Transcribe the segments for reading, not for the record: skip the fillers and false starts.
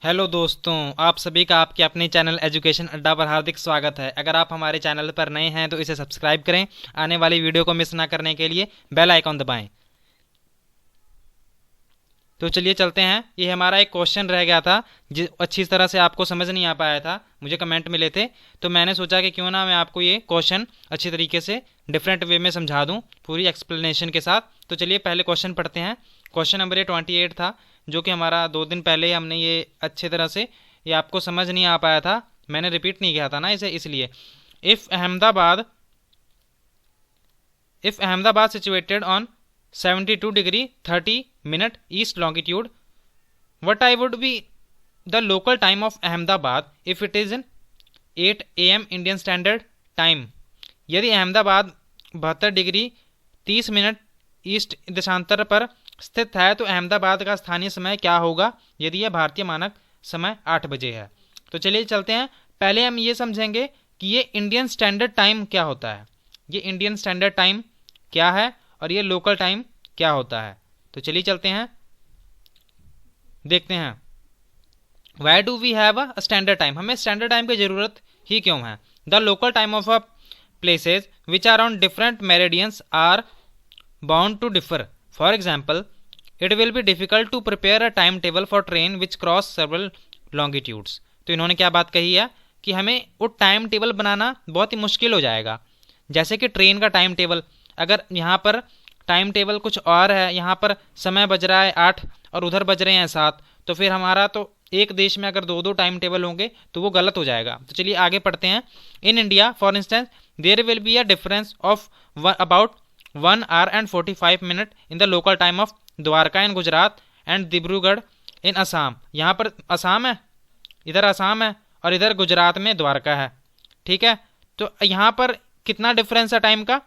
Hello दोस्तों, आप सभी का आपके अपने चैनल एजुकेशन अड्डा पर हार्दिक स्वागत है। अगर आप हमारे चैनल पर नए हैं तो इसे सब्सक्राइब करें। आने वाली वीडियो को मिस ना करने के लिए बेल आइकॉन दबाएं। तो चलिए चलते हैं। ये हमारा एक क्वेश्चन रह गया था जो अच्छी तरह से आपको समझ नहीं आ पाया था, मुझे कमेंट मिले थे। तो मैंने सोचा कि क्यों ना मैं आपको ये क्वेश्चन अच्छी तरीके से डिफरेंट वे में समझा दूँ, पूरी एक्सप्लेनेशन के साथ। तो चलिए पहले क्वेश्चन पढ़ते हैं। क्वेश्चन नंबर ये 28 था, जो कि हमारा 2 दिन पहले हमने ये अच्छे तरह से, ये आपको समझ नहीं आ पाया था, मैंने रिपीट नहीं किया था ना इसे, इसलिए। If Ahmedabad if Ahmedabad situated on 72 degree 30 minute east longitude, what I would be the local time of Ahmedabad if it is in 8 AM Indian standard time. यदि अहमदाबाद 72 डिग्री 30 मिनट ईस्ट देशांतर पर स्थित है तो अहमदाबाद का स्थानीय समय क्या होगा यदि यह भारतीय मानक समय 8 बजे है। तो चलिए चलते हैं। पहले हम ये समझेंगे कि ये इंडियन स्टैंडर्ड टाइम क्या होता है, ये इंडियन स्टैंडर्ड टाइम क्या है और ये लोकल टाइम क्या होता है। तो चलिए चलते हैं, देखते हैं। Why do we have a standard time, हमें स्टैंडर्ड टाइम की जरूरत ही क्यों है। The local time of a places which are on different meridians are bound to differ. For example, it will be difficult to prepare a time table for train which cross several longitudes. तो इन्होंने क्या बात कही है कि हमें वो time table बनाना बहुत ही मुश्किल हो जाएगा। जैसे कि ट्रेन का टाइम टेबल, अगर यहाँ पर टाइम टेबल कुछ और है, यहाँ पर समय बज रहा है 8 और उधर बज रहे हैं 7, तो फिर हमारा तो एक देश में अगर दो दो टाइम टेबल होंगे तो वो गलत हो जाएगा। तो चलिए आगे पढ़ते हैं। In India for instance there will be a difference of about 1 hour and 45 minute in the local time of Dwarka in Gujarat and Dibrugarh in Assam. यहाँ पर असम है, इधर असम है और इधर गुजरात में द्वारका है। ठीक है, तो यहाँ पर कितना डिफरेंस है टाइम का,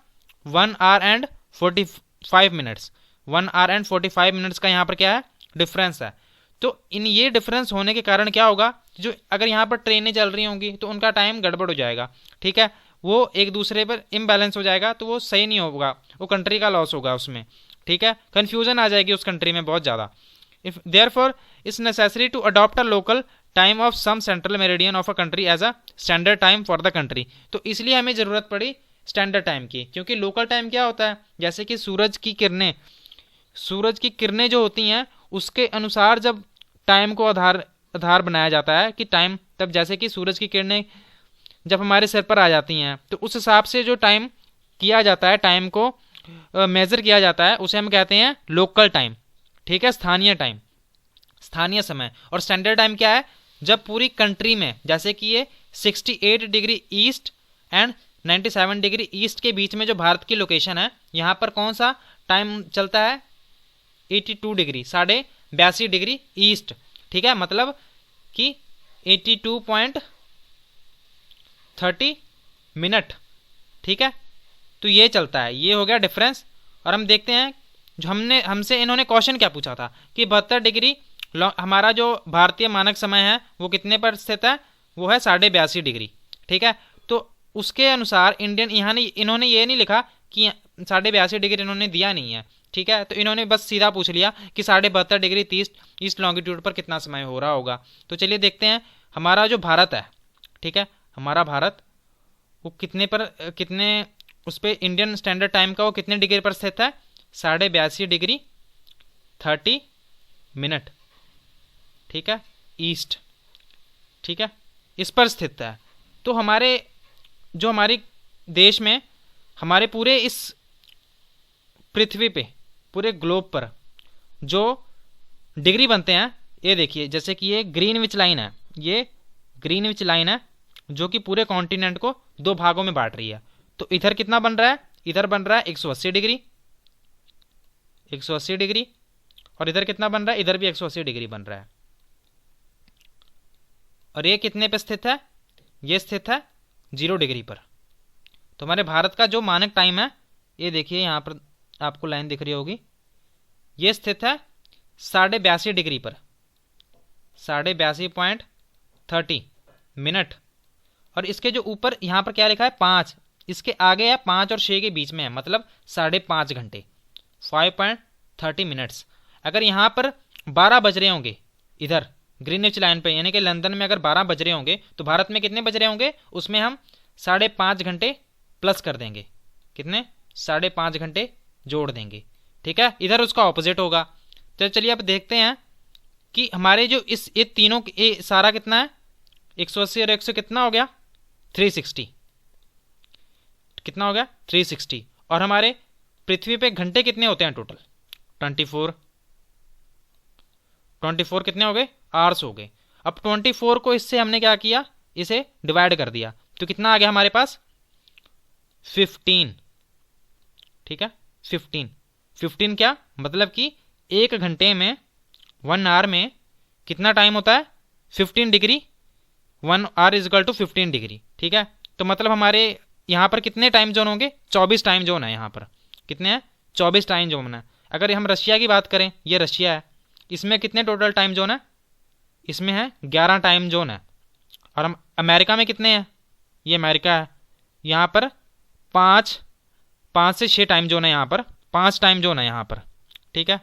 1 hour and 45 minutes. 1 hour and 45 minutes का यहाँ पर क्या है, डिफरेंस है। तो इन ये डिफरेंस होने के कारण क्या होगा, जो अगर यहाँ पर ट्रेनें चल रही होंगी तो उनका टाइम गड़बड़ हो जाएगा। ठीक है, वो एक दूसरे पर इम्बैलेंस हो जाएगा, तो वो सही नहीं होगा, वो कंट्री का लॉस होगा उसमें। ठीक है, कन्फ्यूजन आ जाएगी उस कंट्री में बहुत ज़्यादा। If therefore it's necessary to adopt a local time of some central meridian of a country as a standard time for the country. तो इसलिए हमें ज़रूरत पड़ी स्टैंडर्ड टाइम की, क्योंकि लोकल टाइम क्या होता है, जैसे कि सूरज की किरणें जो होती हैं उसके अनुसार जब टाइम को आधार बनाया जाता है कि टाइम, तब जैसे कि सूरज की किरणें जब हमारे सिर पर आ जाती हैं तो उस हिसाब से जो टाइम किया जाता है, टाइम को मेज़र किया जाता है, उसे हम कहते हैं लोकल टाइम। ठीक है, स्थानीय टाइम, स्थानीय समय। और स्टैंडर्ड टाइम क्या है, जब पूरी कंट्री में, जैसे कि ये 68 degree east and 97 degree east के बीच में जो भारत की लोकेशन है, यहाँ पर कौन सा टाइम चलता है, 82 डिग्री 82.5 डिग्री ईस्ट। ठीक है, मतलब कि 82.30 मिनट। ठीक है, तो ये चलता है, ये हो गया डिफरेंस। और हम देखते हैं, जो हमसे इन्होंने क्वेश्चन क्या पूछा था कि 72 डिग्री हमारा जो भारतीय मानक समय है वो कितने पर स्थित है, वो है 82.5 डिग्री। ठीक है, तो उसके अनुसार इंडियन, इन्होंने ये नहीं लिखा कि 82.5 डिग्री इन्होंने दिया नहीं है। ठीक है, तो इन्होंने बस सीधा पूछ लिया कि 72 डिग्री 30 ईस्ट लॉन्गिट्यूड पर कितना समय हो रहा होगा। तो चलिए देखते हैं, हमारा जो भारत है, ठीक है, हमारा भारत वो कितने उस पर इंडियन स्टैंडर्ड टाइम का वो कितने डिग्री पर स्थित है, 82.5 डिग्री 30 मिनट। ठीक है, ईस्ट। ठीक है, इस पर स्थित है। तो हमारे देश में, हमारे पूरे इस पृथ्वी पे, पूरे ग्लोब पर जो डिग्री बनते हैं, ये देखिए, जैसे कि ये ग्रीनविच लाइन है, ये ग्रीनविच लाइन है जो कि पूरे कॉन्टिनेंट को 2 भागों में बांट रही है। तो इधर कितना बन रहा है, इधर बन रहा है 180 डिग्री, 180 डिग्री, और इधर कितना बन रहा है, इधर भी 180 डिग्री बन रहा है। और ये कितने पे स्थित है, ये स्थित है 0 डिग्री पर। तो हमारे भारत का जो मानक टाइम है, ये देखिए यहाँ पर आपको लाइन दिख रही होगी, ये स्थित है 82.5 डिग्री पर, 82.30 मिनट। और इसके जो ऊपर यहाँ पर क्या लिखा है, 5, इसके आगे है 5 और 6 के बीच में है, मतलब 5.5 घंटे, 5.30 मिनट्स। अगर यहाँ पर 12 बज रहे होंगे, इधर ग्रीनिच लाइन पे, यानी कि लंदन में अगर 12 बज रहे होंगे तो भारत में कितने बज रहे होंगे, उसमें हम 5.5 घंटे प्लस कर देंगे। कितने, 5.5 घंटे जोड़ देंगे। ठीक है, इधर उसका ऑपोजिट होगा। तो चलिए अब देखते हैं कि हमारे जो इस ये तीनों ये सारा कितना है, 180 और 100 कितना हो गया, 360। कितना हो गया, 360। और हमारे पृथ्वी पे घंटे कितने होते हैं टोटल, 24 कितने हो गए, आवर्स हो गए। अब 24 को इससे हमने क्या किया, इसे डिवाइड कर दिया, तो कितना आ गया हमारे पास, 15। ठीक है, 15 क्या मतलब कि 1 घंटे में, 1 आवर में कितना टाइम होता है, 15 डिग्री। 1 आवर इज इक्वल टू 15 डिग्री। ठीक है, तो मतलब हमारे यहाँ पर कितने टाइम जोन होंगे, 24 टाइम जोन है यहाँ पर। कितने हैं, 24 टाइम जोन है। अगर हम रशिया की बात करें, ये रशिया है, इसमें कितने टोटल टाइम जोन है, इसमें है 11 टाइम जोन है। और हम अमेरिका में कितने हैं, ये अमेरिका है, यहाँ पर 5 से 6 टाइम जोन है, यहाँ पर 5 टाइम जोन है यहाँ पर। ठीक है,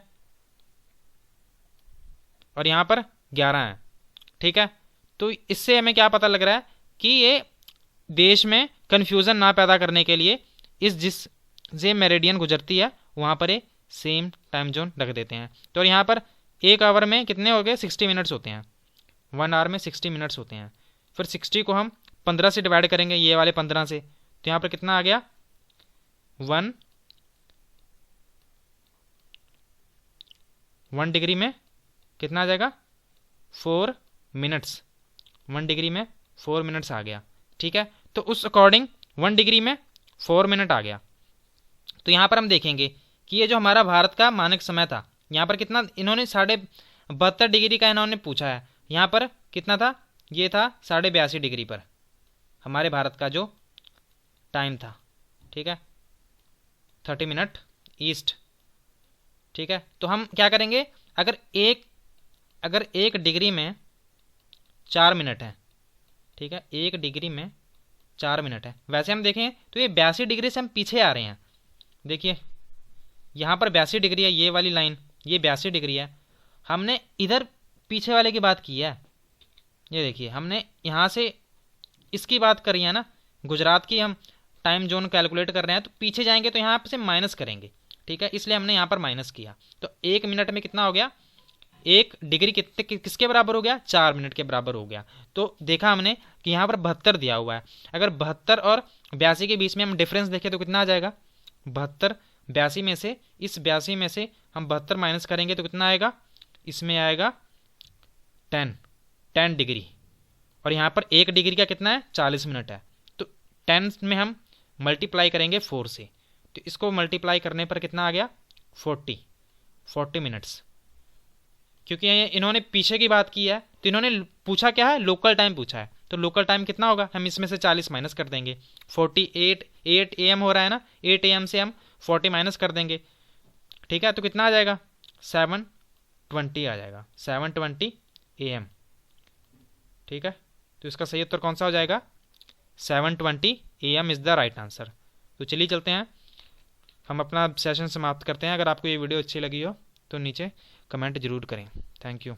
और यहाँ पर 11 है। ठीक है, तो इससे हमें क्या पता लग रहा है कि ये देश में कन्फ्यूज़न ना पैदा करने के लिए इस जिस से मेरिडियन गुजरती है वहाँ पर ये सेम टाइम जोन रख देते हैं। तो यहाँ पर 1 आवर में कितने हो गए, 60 मिनट्स होते हैं। 1 आवर में 60 मिनट्स होते हैं। फिर 60 को हम 15 से डिवाइड करेंगे, ये वाले 15 से, तो यहाँ पर कितना आ गया, 1 डिग्री में कितना आ जाएगा, 4 मिनट्स। 1 डिग्री में 4 मिनट्स आ गया। ठीक है, तो उस अकॉर्डिंग 1 डिग्री में 4 मिनट आ गया। तो यहाँ पर हम देखेंगे कि ये जो हमारा भारत का मानक समय था, यहाँ पर कितना, इन्होंने 72.5 डिग्री का इन्होंने पूछा है। यहाँ पर कितना था, ये था 82.5 डिग्री पर हमारे भारत का जो टाइम था। ठीक है, 30 मिनट ईस्ट। ठीक है, तो हम क्या करेंगे, अगर एक डिग्री में 4 मिनट है, ठीक है, 1 डिग्री में 4 मिनट है, वैसे हम देखें तो ये 82 डिग्री से हम पीछे आ रहे हैं। देखिए यहाँ पर 82 डिग्री है, ये वाली लाइन, ये 82 डिग्री है। हमने इधर पीछे वाले की बात की है, ये देखिए हमने यहाँ से इसकी बात करी है ना, गुजरात की हम टाइम जोन कैलकुलेट कर रहे हैं, तो पीछे जाएंगे तो यहाँ से माइनस करेंगे। ठीक है, इसलिए हमने यहाँ पर माइनस किया। तो 1 मिनट में कितना हो गया, 1 डिग्री किसके बराबर हो गया, 4 मिनट के बराबर हो गया। तो देखा हमने कि यहाँ पर 72 दिया हुआ है, अगर 72 और 82 के बीच में हम डिफरेंस देखें तो कितना आ जाएगा, 72 82 में से, इस 82 में से हम 72 माइनस करेंगे तो कितना आएगा, इसमें आएगा 10 डिग्री। और यहाँ पर 1 डिग्री का कितना है, 40 मिनट है। तो 10 में हम मल्टीप्लाई करेंगे 4 से, तो इसको मल्टीप्लाई करने पर कितना आ गया, 40 मिनट्स। क्योंकि इन्होंने पीछे की बात की है, तो इन्होंने पूछा क्या है, लोकल टाइम पूछा है। तो लोकल टाइम कितना होगा, हम इसमें से 40 माइनस कर देंगे। 8 AM हो रहा है ना, 8 AM से हम 40 माइनस कर देंगे। ठीक है, तो कितना आ जाएगा, 7:20 आ जाएगा, 7:20 AM। ठीक है, तो इसका सही उत्तर कौन सा हो जाएगा, 7:20 AM is the right answer. तो चलिए चलते हैं, हम अपना सेशन समाप्त करते हैं। अगर आपको ये वीडियो अच्छी लगी हो तो नीचे कमेंट जरूर करें। Thank you.